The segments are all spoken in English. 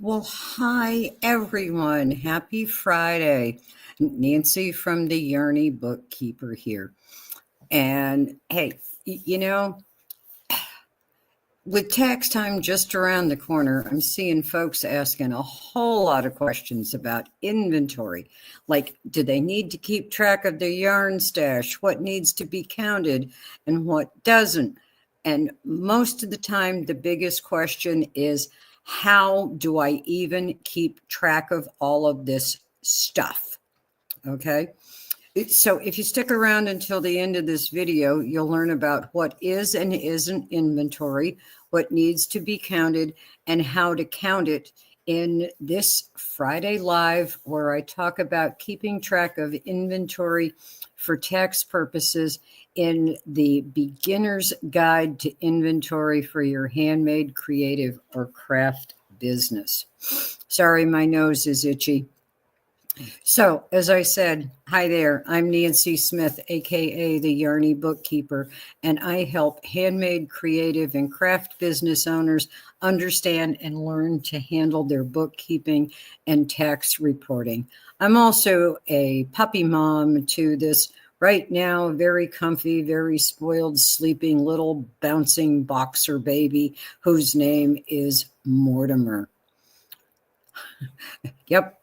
Well, hi everyone. Happy Friday. Nancy from the YarnyBookkeeper here. And hey, you know, with tax time just around the corner, I'm seeing folks asking a whole lot of questions about inventory. Like, do they need to keep track of their yarn stash? What needs to be counted and what doesn't? And most of the time, the biggest question is, how do I even keep track of all of this stuff? Okay. So if you stick around until the end of this video, you'll learn about what is and isn't inventory, what needs to be counted, and how to count it in this Friday Live, where I talk about keeping track of inventory for tax purposes in the Beginner's Guide to Inventory for your handmade, creative, or craft business. Sorry, my nose is itchy. So, as I said, hi there. I'm Nancy Smith, aka the YarnyBookkeeper, and I help handmade, creative, and craft business owners understand and learn to handle their bookkeeping and tax reporting. I'm also a puppy mom to this right now very comfy, very spoiled, sleeping little bouncing boxer baby whose name is Mortimer. Yep.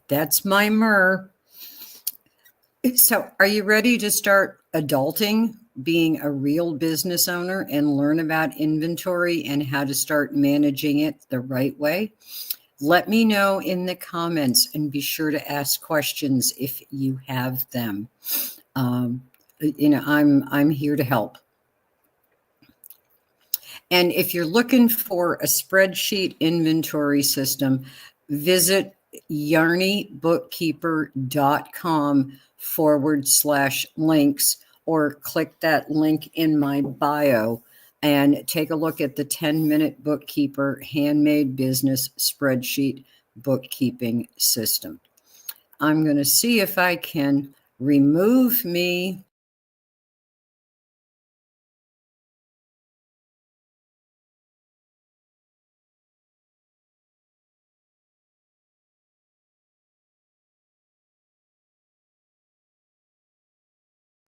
That's my Mur. So, are you ready to start adulting, being a real business owner, and learn about inventory and how to start managing it the right way? Let me know in the comments and be sure to ask questions if you have them. I'm here to help. And if you're looking for a spreadsheet inventory system, visit YarnyBookkeeper.com/links or click that link in my bio and take a look at the 10-minute bookkeeper handmade business spreadsheet bookkeeping system. I'm going to see if I can remove me.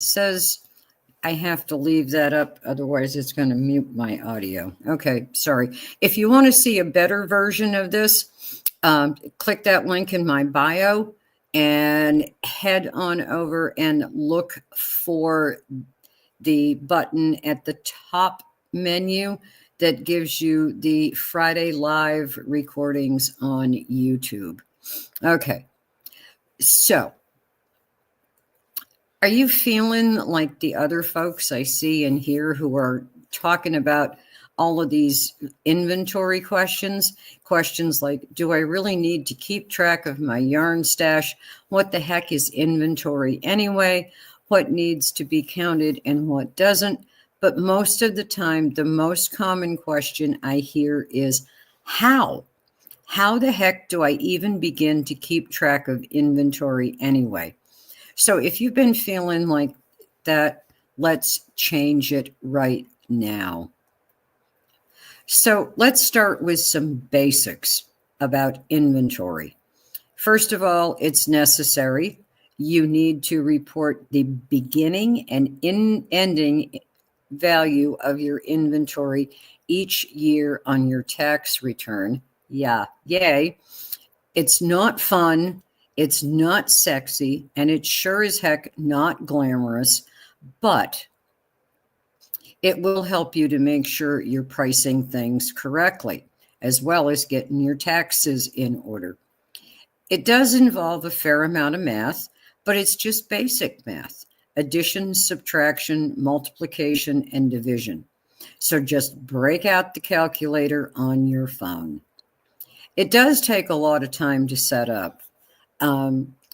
Says I have to leave that up, otherwise it's going to mute my audio. Okay, sorry. If you want to see a better version of this, click that link in my bio and head on over and look for the button at the top menu that gives you the Friday Live recordings on YouTube. Okay, so are you feeling like the other folks I see and hear who are talking about all of these inventory questions? Questions like, do I really need to keep track of my yarn stash? What the heck is inventory anyway? What needs to be counted and what doesn't? But most of the time, the most common question I hear is, how? How the heck do I even begin to keep track of inventory anyway? So if you've been feeling like that, let's change it right now. So let's start with some basics about inventory. First of all, it's necessary. You need to report the beginning and ending value of your inventory each year on your tax return. Yeah, yay. It's not fun. It's not sexy, and it's sure as heck not glamorous, but it will help you to make sure you're pricing things correctly, as well as getting your taxes in order. It does involve a fair amount of math, but it's just basic math: addition, subtraction, multiplication, and division. So just break out the calculator on your phone. It does take a lot of time to set up.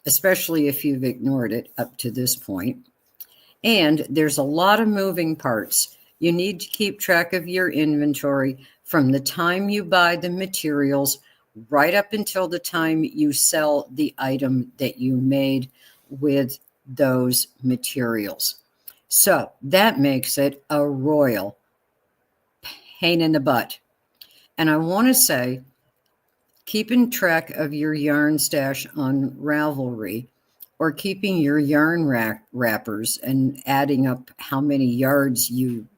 Especially if you've ignored it up to this point. And there's a lot of moving parts. You need to keep track of your inventory from the time you buy the materials right up until the time you sell the item that you made with those materials. So that makes it a royal pain in the butt. And I want to say, Keeping track of your yarn stash on Ravelry, or keeping your yarn wrappers and adding up how many yards you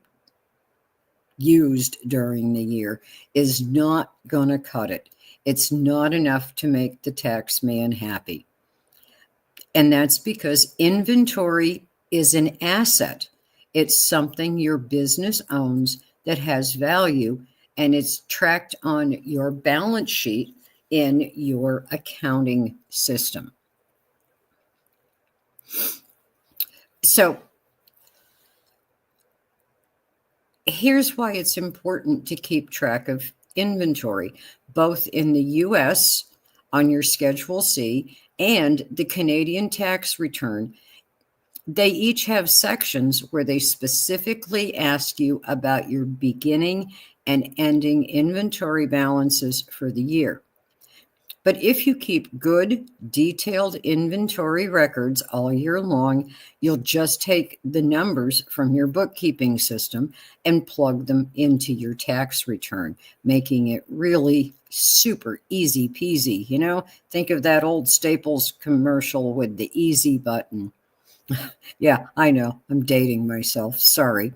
used during the year is not going to cut it. It's not enough to make the tax man happy. And that's because inventory is an asset. It's something your business owns that has value, and it's tracked on your balance sheet in your accounting system. So here's why it's important to keep track of inventory, both in the US on your Schedule C and the Canadian tax return. They each have sections where they specifically ask you about your beginning and ending inventory balances for the year. But if you keep good, detailed inventory records all year long, you'll just take the numbers from your bookkeeping system and plug them into your tax return, making it really super easy peasy. You know, think of that old Staples commercial with the easy button. Yeah, I know, I'm dating myself. Sorry.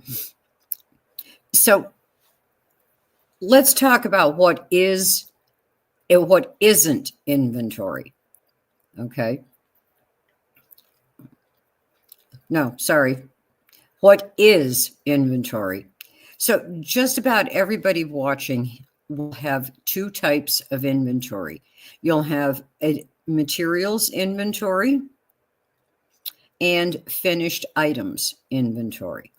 So let's talk about what is and what isn't inventory. Okay. No, sorry. What is inventory? So just about everybody watching will have two types of inventory. You'll have a materials inventory and finished items inventory.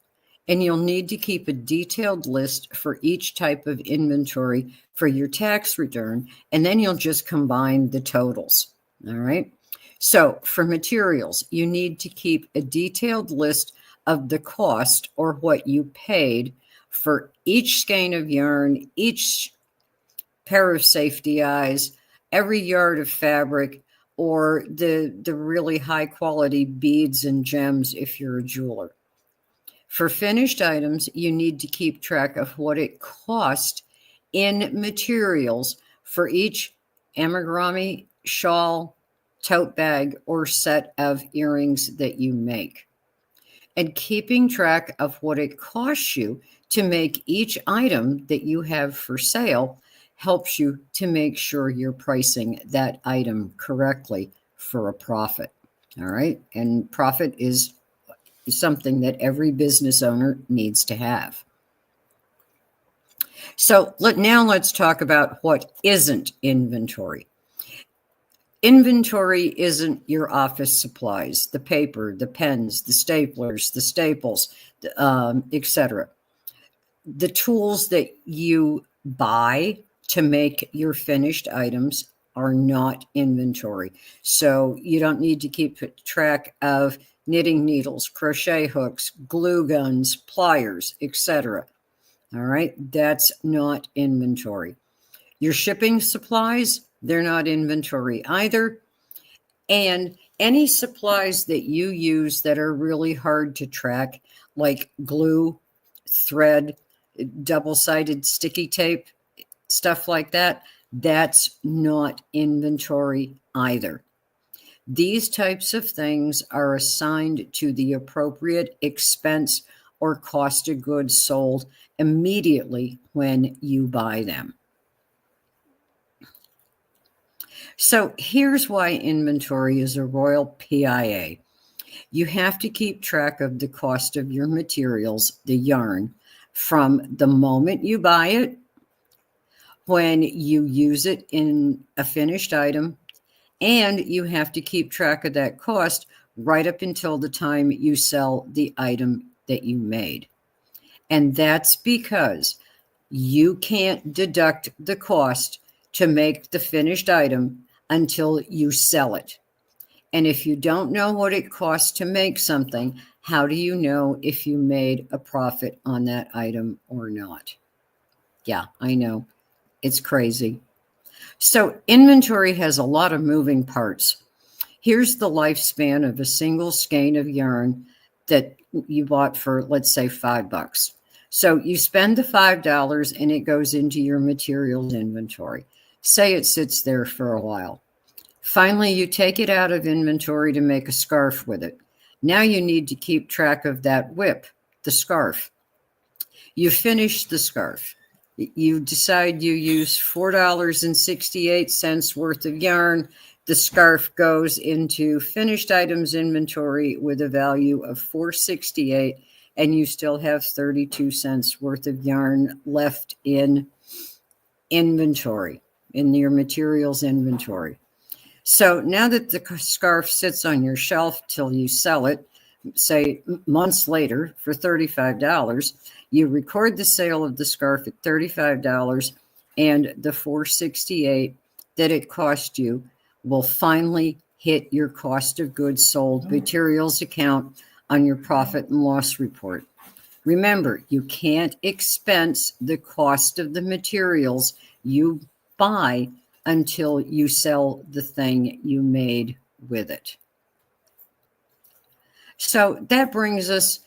And you'll need to keep a detailed list for each type of inventory for your tax return, and then you'll just combine the totals. All right. So for materials, you need to keep a detailed list of the cost, or what you paid, for each skein of yarn, each pair of safety eyes, every yard of fabric, or the really high quality beads and gems if you're a jeweler. For finished items, you need to keep track of what it cost in materials for each amigurumi, shawl, tote bag, or set of earrings that you make. And keeping track of what it costs you to make each item that you have for sale helps you to make sure you're pricing that item correctly for a profit. All right. And profit is something that every business owner needs to have. So now let's talk about what isn't inventory. Inventory isn't your office supplies, the paper, the pens, the staplers, the staples, etc. The tools that you buy to make your finished items are not inventory. So you don't need to keep track of knitting needles, crochet hooks, glue guns, pliers, etc. All right, that's not inventory. Your shipping supplies, they're not inventory either. And any supplies that you use that are really hard to track, like glue, thread, double-sided sticky tape, stuff like that, that's not inventory either. These types of things are assigned to the appropriate expense or cost of goods sold immediately when you buy them. So here's why inventory is a royal PIA. You have to keep track of the cost of your materials, the yarn, from the moment you buy it, when you use it in a finished item, and you have to keep track of that cost right up until the time you sell the item that you made. And that's because you can't deduct the cost to make the finished item until you sell it. And if you don't know what it costs to make something, how do you know if you made a profit on that item or not? Yeah, I know. It's crazy. So inventory has a lot of moving parts. Here's the lifespan of a single skein of yarn that you bought for, let's say, $5. So you spend the $5 and it goes into your materials inventory. Say it sits there for a while. Finally, you take it out of inventory to make a scarf with it. Now you need to keep track of that WIP, the scarf. You finish the scarf. You decide you use $4.68 worth of yarn. The scarf goes into finished items inventory with a value of $4.68, and you still have 32 cents worth of yarn left in inventory, in your materials inventory. So now that the scarf sits on your shelf till you sell it, say months later for $35, you record the sale of the scarf at $35, and the $4.68 that it cost you will finally hit your cost of goods sold materials account on your profit and loss report. Remember, you can't expense the cost of the materials you buy until you sell the thing you made with it. So that brings us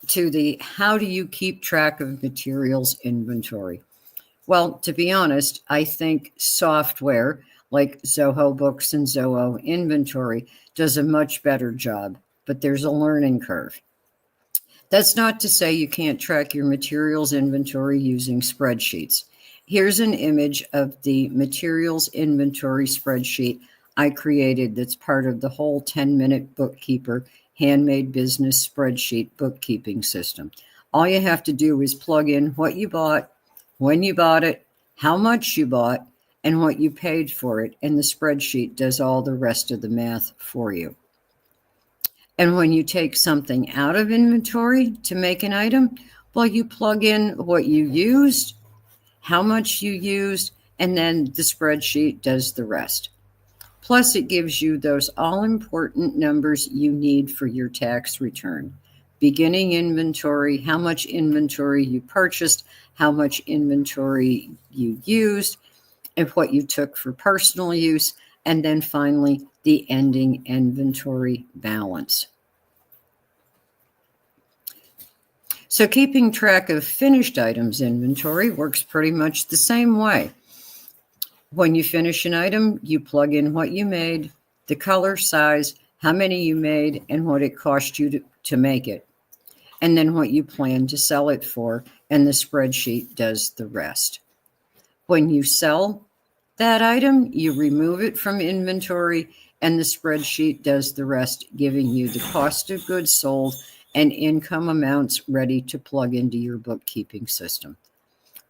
to the how do you keep track of materials inventory? Well, to be honest, I think software like Zoho Books and Zoho Inventory does a much better job, but there's a learning curve. That's not to say you can't track your materials inventory using spreadsheets. Here's an image of the materials inventory spreadsheet I created that's part of the whole 10-minute bookkeeper handmade business spreadsheet bookkeeping system. All you have to do is plug in what you bought, when you bought it, how much you bought, and what you paid for it, and the spreadsheet does all the rest of the math for you. And when you take something out of inventory to make an item, well, you plug in what you used, how much you used, and then the spreadsheet does the rest. Plus, it gives you those all-important numbers you need for your tax return. Beginning inventory, how much inventory you purchased, how much inventory you used, and what you took for personal use, and then finally, the ending inventory balance. So keeping track of finished items inventory works pretty much the same way. When you finish an item, you plug in what you made, the color, size, how many you made, and what it cost you to make it, and then what you plan to sell it for, and the spreadsheet does the rest. When you sell that item, you remove it from inventory, and the spreadsheet does the rest, giving you the cost of goods sold and income amounts ready to plug into your bookkeeping system.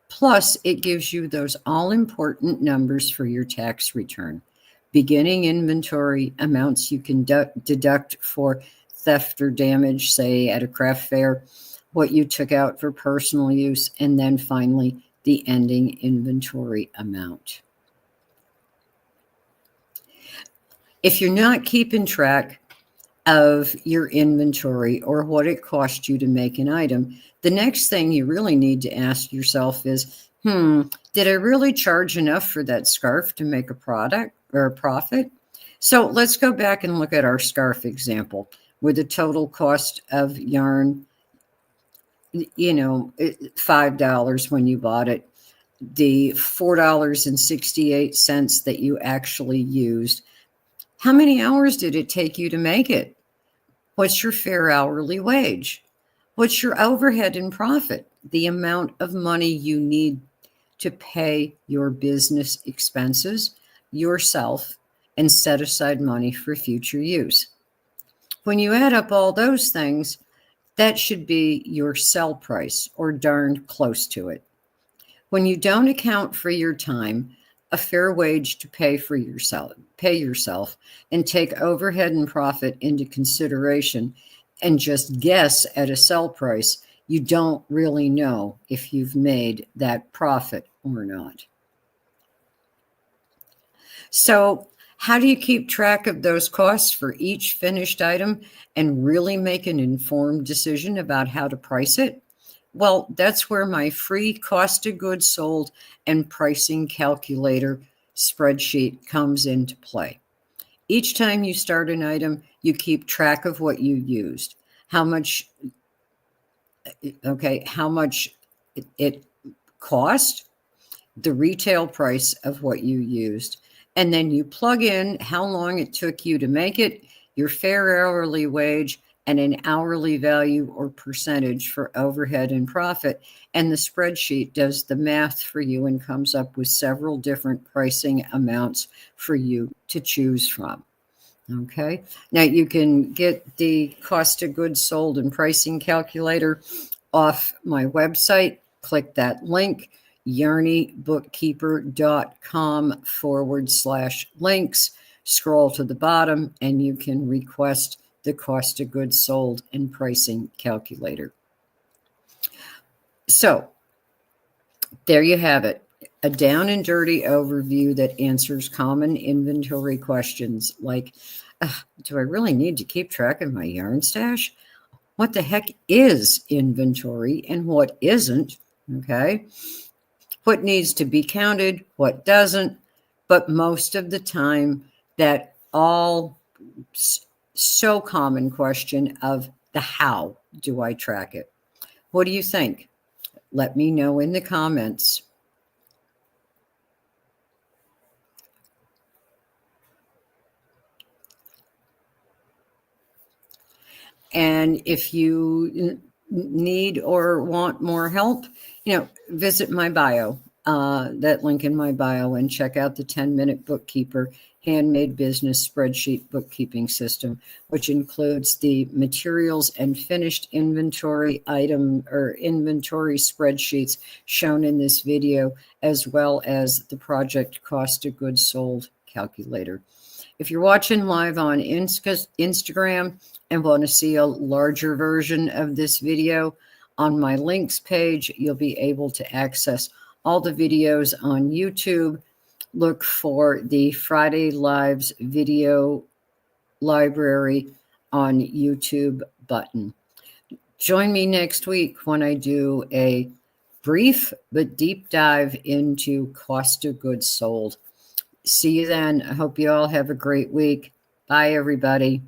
Plus, it gives you those all-important numbers for your tax return. Beginning inventory, amounts you can deduct for theft or damage, say at a craft fair, what you took out for personal use, and then finally, the ending inventory amount. If you're not keeping track of your inventory or what it cost you to make an item, the next thing you really need to ask yourself is, did I really charge enough for that scarf to make a product or a profit? So let's go back and look at our scarf example with the total cost of yarn, $5 when you bought it, the $4.68 that you actually used. How many hours did it take you to make it? What's your fair hourly wage? What's your overhead and profit? The amount of money you need to pay your business expenses yourself and set aside money for future use. When you add up all those things, that should be your sell price or darned close to it. When you don't account for your time, a fair wage to pay yourself, and take overhead and profit into consideration and just guess at a sell price, you don't really know if you've made that profit or not. So how do you keep track of those costs for each finished item and really make an informed decision about how to price it? Well, that's where my free cost of goods sold and pricing calculator spreadsheet comes into play. Each time you start an item, you keep track of what you used, how much it cost, the retail price of what you used, and then you plug in how long it took you to make it, your fair hourly wage, and an hourly value or percentage for overhead and profit. And the spreadsheet does the math for you and comes up with several different pricing amounts for you to choose from. Okay. Now you can get the cost of goods sold and pricing calculator off my website. Click that link, YarnyBookkeeper.com/links. Scroll to the bottom and you can request the cost of goods sold and pricing calculator. So there you have it. A down and dirty overview that answers common inventory questions like, do I really need to keep track of my yarn stash? What the heck is inventory and what isn't? Okay. What needs to be counted, what doesn't? But most of the time, that all so common question of the how do I track it? What do you think? Let me know in the comments. And if you need or want more help, visit my bio, that link in my bio, and check out the 10-Minute Bookkeeper handmade business spreadsheet bookkeeping system, which includes the materials and finished inventory item or inventory spreadsheets shown in this video, as well as the project cost of goods sold calculator. If you're watching live on Instagram and want to see a larger version of this video, on my links page, you'll be able to access all the videos on YouTube. Look for the Friday Lives video library on YouTube button. Join me next week when I do a brief but deep dive into cost of goods sold. See you then. I hope you all have a great week. Bye, everybody.